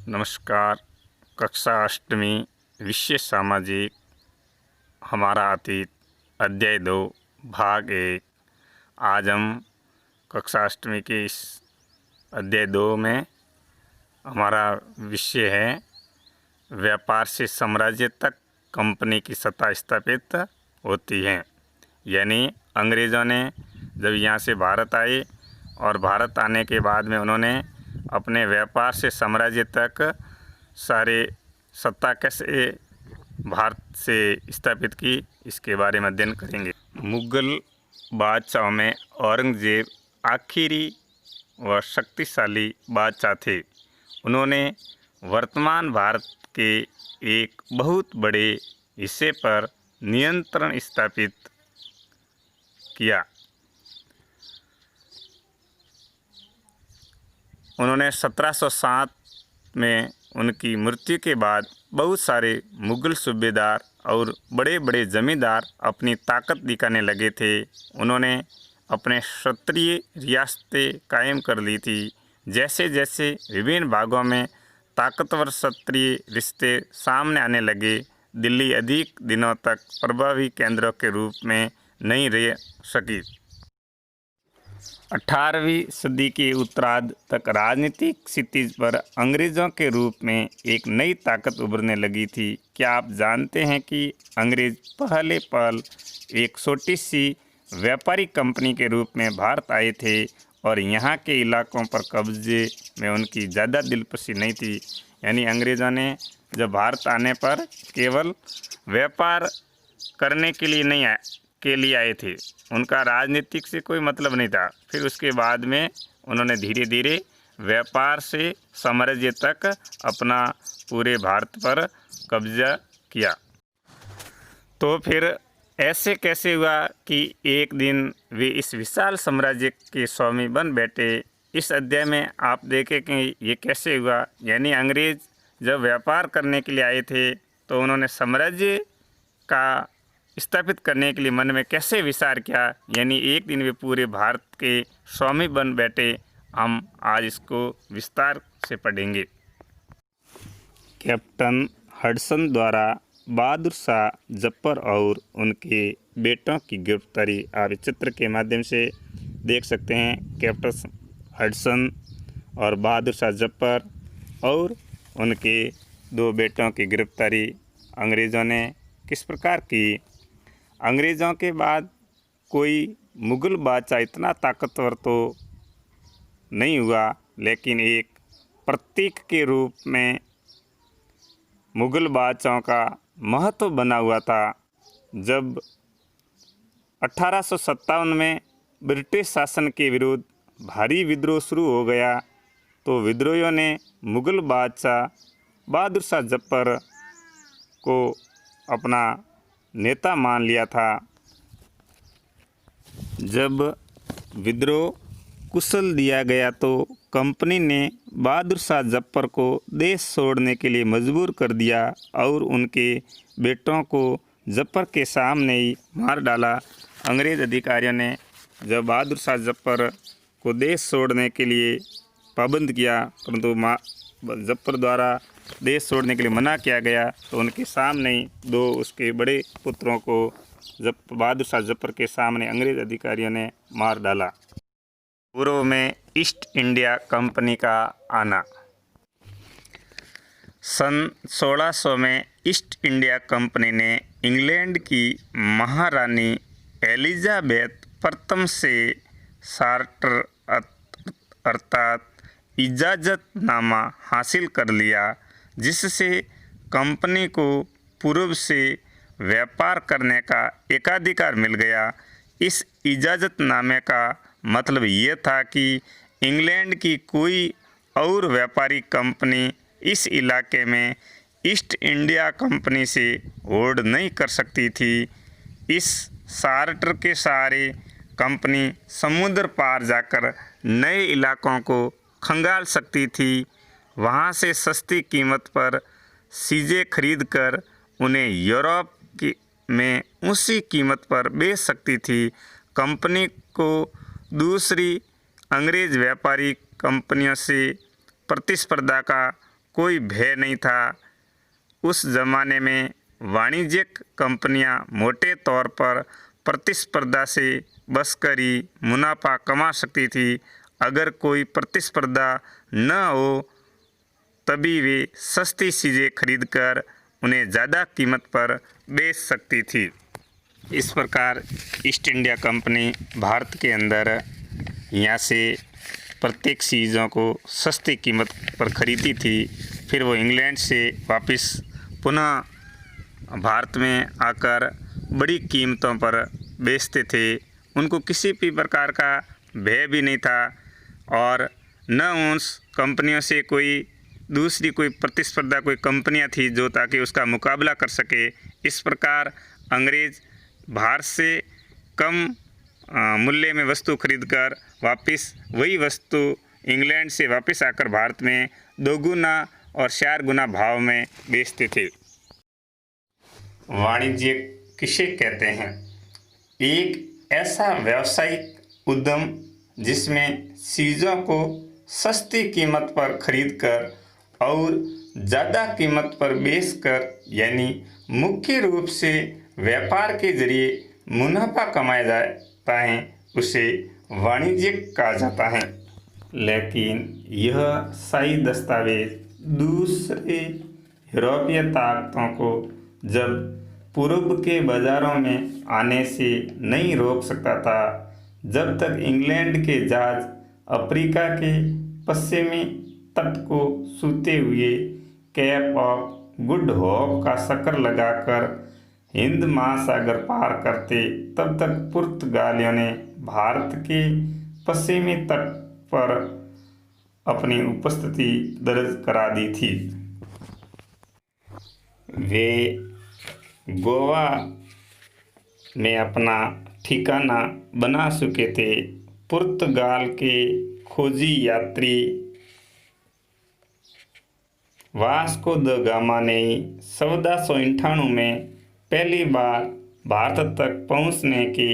नमस्कार। कक्षा अष्टमी विषय सामाजिक हमारा अतीत अध्याय 2 भाग 1। आज हम कक्षा अष्टमी के इस अध्याय 2 में हमारा विषय है व्यापार से साम्राज्य तक कंपनी की सत्ता स्थापित होती है। यानी अंग्रेज़ों ने जब यहाँ से भारत आए और भारत आने के बाद में उन्होंने अपने व्यापार से साम्राज्य तक सारे सत्ता कैसे भारत से स्थापित की, इसके बारे में अध्ययन करेंगे। मुगल बादशाहों में औरंगजेब आखिरी व शक्तिशाली बादशाह थे। उन्होंने वर्तमान भारत के एक बहुत बड़े हिस्से पर नियंत्रण स्थापित किया। उन्होंने 1707 में उनकी मृत्यु के बाद बहुत सारे मुगल सूबेदार और बड़े बड़े जमींदार अपनी ताकत दिखाने लगे थे। उन्होंने अपने क्षत्रिय रियासतें कायम कर ली थी। जैसे जैसे विभिन्न भागों में ताकतवर क्षत्रिय रिश्ते सामने आने लगे, दिल्ली अधिक दिनों तक प्रभावी केंद्र के रूप में नहीं रह सकी। 18वीं सदी के उत्तरार्ध तक राजनीतिक क्षितिज पर अंग्रेज़ों के रूप में एक नई ताकत उभरने लगी थी। क्या आप जानते हैं कि अंग्रेज़ पहले पल एक छोटी सी व्यापारी कंपनी के रूप में भारत आए थे और यहाँ के इलाकों पर कब्जे में उनकी ज़्यादा दिलचस्पी नहीं थी। यानी अंग्रेज़ों ने जब भारत आने पर केवल व्यापार करने के लिए आए थे, उनका राजनीतिक से कोई मतलब नहीं था। फिर उसके बाद में उन्होंने धीरे धीरे व्यापार से साम्राज्य तक अपना पूरे भारत पर कब्जा किया। तो फिर ऐसे कैसे हुआ कि एक दिन वे इस विशाल साम्राज्य के स्वामी बन बैठे। इस अध्याय में आप देखें कि ये कैसे हुआ। यानी अंग्रेज़ जब व्यापार करने के लिए आए थे तो उन्होंने साम्राज्य का स्थापित करने के लिए मन में कैसे विचार किया। यानी एक दिन वे पूरे भारत के स्वामी बन बैठे। हम आज इसको विस्तार से पढ़ेंगे। कैप्टन हडसन द्वारा बहादुर शाह जफर और उनके बेटों की गिरफ्तारी आप इस चित्र के माध्यम से देख सकते हैं। कैप्टन हडसन और बहादुर शाह जफर और उनके 2 बेटों की गिरफ्तारी अंग्रेज़ों ने किस प्रकार की। अंग्रेज़ों के बाद कोई मुग़ल बादशाह इतना ताकतवर तो नहीं हुआ, लेकिन एक प्रतीक के रूप में मुग़ल बादशाहों का महत्व बना हुआ था। जब 1857 में ब्रिटिश शासन के विरुद्ध भारी विद्रोह शुरू हो गया तो विद्रोहियों ने मुग़ल बादशाह बहादुर शाह जफर को अपना नेता मान लिया था। जब विद्रोह कुचल दिया गया तो कंपनी ने बहादुर शाह जफर को देश छोड़ने के लिए मजबूर कर दिया और उनके बेटों को जफर के सामने ही मार डाला। अंग्रेज़ अधिकारियों ने जब बहादुर शाह जफर को देश छोड़ने के लिए पाबंद किया, परंतु जफर द्वारा देश छोड़ने के लिए मना किया गया, तो उनके सामने ही 2 उसके बड़े पुत्रों को बहादुर शाह जफर के सामने अंग्रेज़ अधिकारियों ने मार डाला। पूर्व में ईस्ट इंडिया कंपनी का आना। सन 1600 में ईस्ट इंडिया कंपनी ने इंग्लैंड की महारानी एलिजाबेथ प्रथम से चार्टर अर्थात इजाज़तनामा हासिल कर लिया, जिससे कंपनी को पूर्व से व्यापार करने का एकाधिकार मिल गया। इस इजाज़तनामे का मतलब ये था कि इंग्लैंड की कोई और व्यापारी कंपनी इस इलाके में ईस्ट इंडिया कंपनी से होड़ नहीं कर सकती थी। इस चार्टर के सहारे कंपनी समुद्र पार जाकर नए इलाकों को खंगाल सकती थी। वहाँ से सस्ती कीमत पर चीज़ें खरीदकर उन्हें यूरोप में उसी कीमत पर बेच सकती थी। कंपनी को दूसरी अंग्रेज़ व्यापारी कंपनियों से प्रतिस्पर्धा का कोई भय नहीं था। उस ज़माने में वाणिज्यिक कंपनियां मोटे तौर पर प्रतिस्पर्धा से बचकर ही मुनाफा कमा सकती थी। अगर कोई प्रतिस्पर्धा न हो तभी वे सस्ती चीज़ें खरीदकर उन्हें ज़्यादा कीमत पर बेच सकती थी। इस प्रकार ईस्ट इंडिया कंपनी भारत के अंदर यहाँ से प्रत्येक चीज़ों को सस्ती कीमत पर खरीदी थी। फिर वो इंग्लैंड से वापस पुनः भारत में आकर बड़ी कीमतों पर बेचते थे। उनको किसी भी प्रकार का भय भी नहीं था और न उस कंपनियों से कोई दूसरी कोई प्रतिस्पर्धा कोई कंपनियां थी जो ताकि उसका मुकाबला कर सके। इस प्रकार अंग्रेज़ भारत से कम मूल्य में वस्तु खरीदकर वापस वही वस्तु इंग्लैंड से वापस आकर भारत में 2 गुना और 4 गुना भाव में बेचते थे। वाणिज्य किसे कहते हैं? एक ऐसा व्यावसायिक उद्यम जिसमें चीज़ों को सस्ती कीमत पर खरीदकर और ज़्यादा कीमत पर बेचकर यानी मुख्य रूप से व्यापार के जरिए मुनाफा कमाया जाता है, उसे वाणिज्यिक कहा जाता है। लेकिन यह शाही दस्तावेज दूसरे यूरोपीय ताकतों को जब पूर्व के बाज़ारों में आने से नहीं रोक सकता था। जब तक इंग्लैंड के जहाज अफ्रीका के पश्चिमी तट को छूते हुए कैप ऑफ गुड होप का चक्कर लगाकर हिंद महासागर पार करते, तब तक पुर्तगालियों ने भारत के पश्चिमी तट पर अपनी उपस्थिति दर्ज करा दी थी। वे गोवा में अपना ठिकाना बना चुके थे। पुर्तगाल के खोजी यात्री वास्को द गामा ने 1498 में पहली बार भारत तक पहुंचने के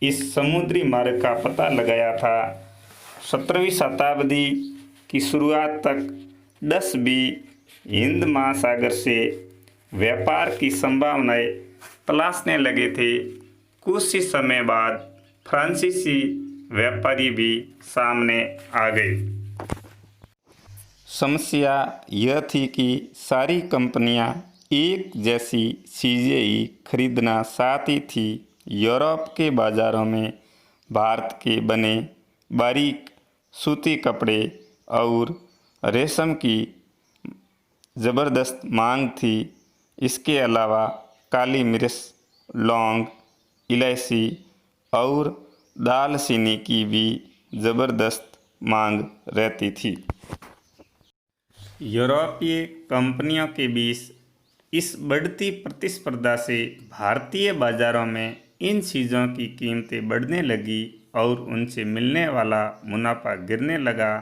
इस समुद्री मार्ग का पता लगाया था। 17वीं शताब्दी की शुरुआत तक डच भी हिंद महासागर से व्यापार की संभावनाएं तलाशने लगे थे। कुछ ही समय बाद फ्रांसीसी व्यापारी भी सामने आ गए। समस्या यह थी कि सारी कंपनियां एक जैसी चीज़ें ही खरीदना चाहती थी। यूरोप के बाज़ारों में भारत के बने बारीक सूती कपड़े और रेशम की ज़बरदस्त मांग थी। इसके अलावा काली मिर्च, लौंग, इलायची और दालचीनी की भी ज़बरदस्त मांग रहती थी। यूरोपीय कंपनियों के बीच इस बढ़ती प्रतिस्पर्धा से भारतीय बाज़ारों में इन चीज़ों की कीमतें बढ़ने लगी और उनसे मिलने वाला मुनाफा गिरने लगा।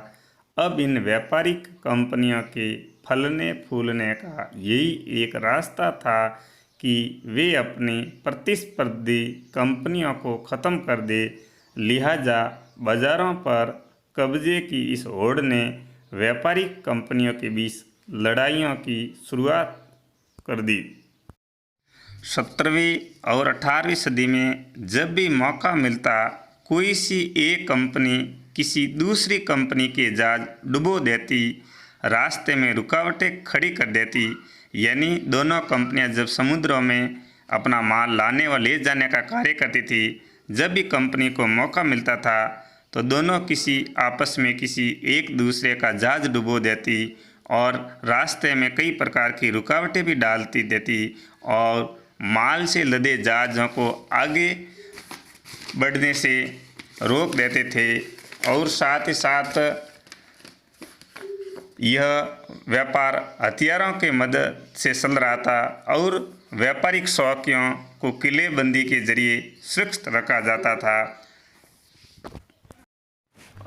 अब इन व्यापारिक कंपनियों के फलने फूलने का यही एक रास्ता था कि वे अपनी प्रतिस्पर्धी कंपनियों को ख़त्म कर दे। लिहाजा बाज़ारों पर कब्जे की इस होड़ ने व्यापारिक कंपनियों के बीच लड़ाइयों की शुरुआत कर दी। 17वीं और 18वीं सदी में जब भी मौका मिलता, कोई सी एक कंपनी किसी दूसरी कंपनी के जहाज डुबो देती, रास्ते में रुकावटें खड़ी कर देती। यानी दोनों कंपनियां जब समुद्रों में अपना माल लाने व ले जाने का कार्य करती थी, जब भी कंपनी को मौका मिलता था तो दोनों किसी आपस में किसी एक दूसरे का जहाज डुबो देती और रास्ते में कई प्रकार की रुकावटें भी डालती देती और माल से लदे जहाज़ों को आगे बढ़ने से रोक देते थे। और साथ ही साथ यह व्यापार हथियारों के मदद से चल रहा था और व्यापारिक शौकियों को किलेबंदी के जरिए सुरक्षित रखा जाता था।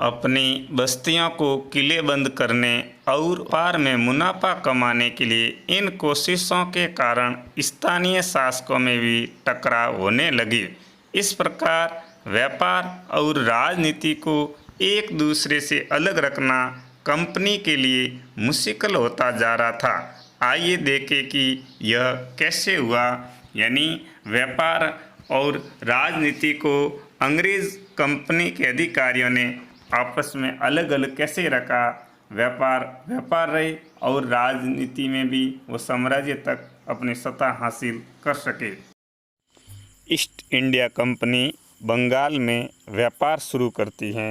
अपनी बस्तियों को किलेबंद करने और व्यापार में मुनाफा कमाने के लिए इन कोशिशों के कारण स्थानीय शासकों में भी टकराव होने लगे। इस प्रकार व्यापार और राजनीति को एक दूसरे से अलग रखना कंपनी के लिए मुश्किल होता जा रहा था। आइए देखें कि यह कैसे हुआ। यानी व्यापार और राजनीति को अंग्रेज कंपनी के अधिकारियों ने आपस में अलग अलग कैसे रखा। व्यापार रहे और राजनीति में भी वो साम्राज्य तक अपनी सत्ता हासिल कर सके। ईस्ट इंडिया कंपनी बंगाल में व्यापार शुरू करती है।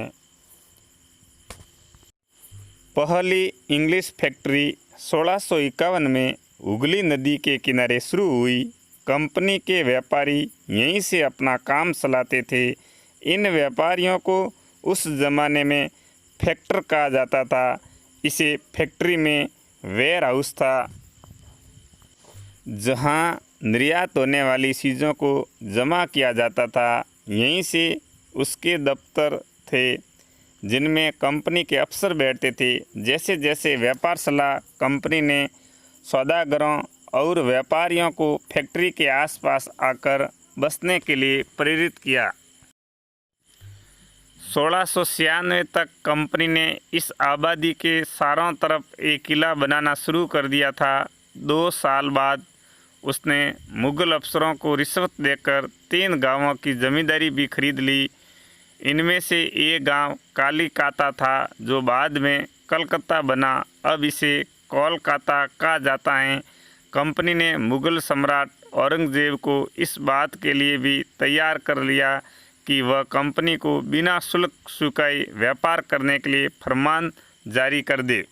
पहली इंग्लिश फैक्ट्री 1651 में हुगली नदी के किनारे शुरू हुई। कंपनी के व्यापारी यहीं से अपना काम चलाते थे। इन व्यापारियों को उस ज़माने में फैक्टर कहा जाता था। इसे फैक्ट्री में वेयर हाउस था, जहां निर्यात होने वाली चीज़ों को जमा किया जाता था। यहीं से उसके दफ्तर थे, जिनमें कंपनी के अफसर बैठते थे। जैसे जैसे व्यापार चला, कंपनी ने सौदागरों और व्यापारियों को फैक्ट्री के आसपास आकर बसने के लिए प्रेरित किया। 1696 तक कंपनी ने इस आबादी के चारों तरफ एक किला बनाना शुरू कर दिया था। 2 साल बाद उसने मुग़ल अफसरों को रिश्वत देकर 3 गांवों की ज़मींदारी भी खरीद ली। इनमें से एक गांव कालीकाता था, जो बाद में कलकत्ता बना। अब इसे कोलकाता कहा जाता है। कंपनी ने मुग़ल सम्राट औरंगज़ेब को इस बात के लिए भी तैयार कर लिया कि वह कंपनी को बिना शुल्क चुकाए व्यापार करने के लिए फरमान जारी कर दे।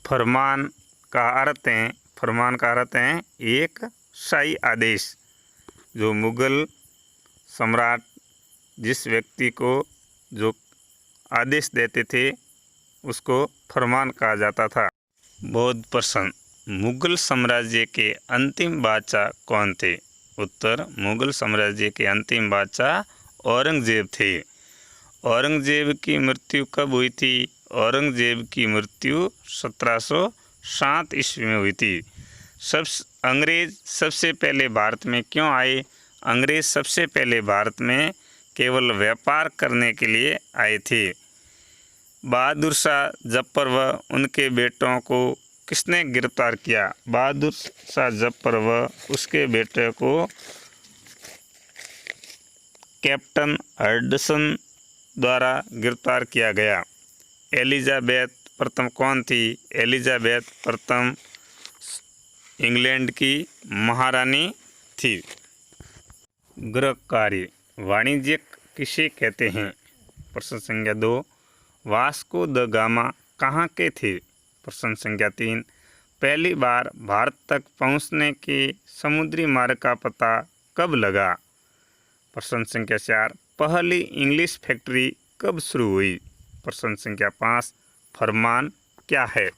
फरमान का अर्थ है एक शाही आदेश। जो मुग़ल सम्राट जिस व्यक्ति को जो आदेश देते थे, उसको फरमान कहा जाता था। बौद्ध प्रश्न, मुग़ल साम्राज्य के अंतिम बादशाह कौन थे? उत्तर, मुग़ल साम्राज्य के अंतिम बादशाह औरंगज़ेब थे। औरंगज़ेब की मृत्यु कब हुई थी? औरंगज़ेब की मृत्यु 1707 ईस्वी में हुई थी। अंग्रेज़ सबसे पहले भारत में क्यों आए? अंग्रेज़ सबसे पहले भारत में केवल व्यापार करने के लिए आए थे। बहादुर शाह जफर व उनके बेटों को किसने गिरफ्तार किया? बहादुर शाह जफर व उसके बेटे को कैप्टन हडसन द्वारा गिरफ्तार किया गया। एलिजाबेथ प्रथम कौन थी? एलिजाबेथ प्रथम इंग्लैंड की महारानी थी। गृहकार्य वाणिज्यिक किसे कहते हैं? प्रश्न संख्या 2, वास्को द गामा कहाँ के थे? प्रश्न संख्या 3, पहली बार भारत तक पहुँचने के समुद्री मार्ग का पता कब लगा? प्रश्न संख्या 4, पहली इंग्लिश फैक्ट्री कब शुरू हुई? प्रश्न संख्या 5, फरमान क्या है?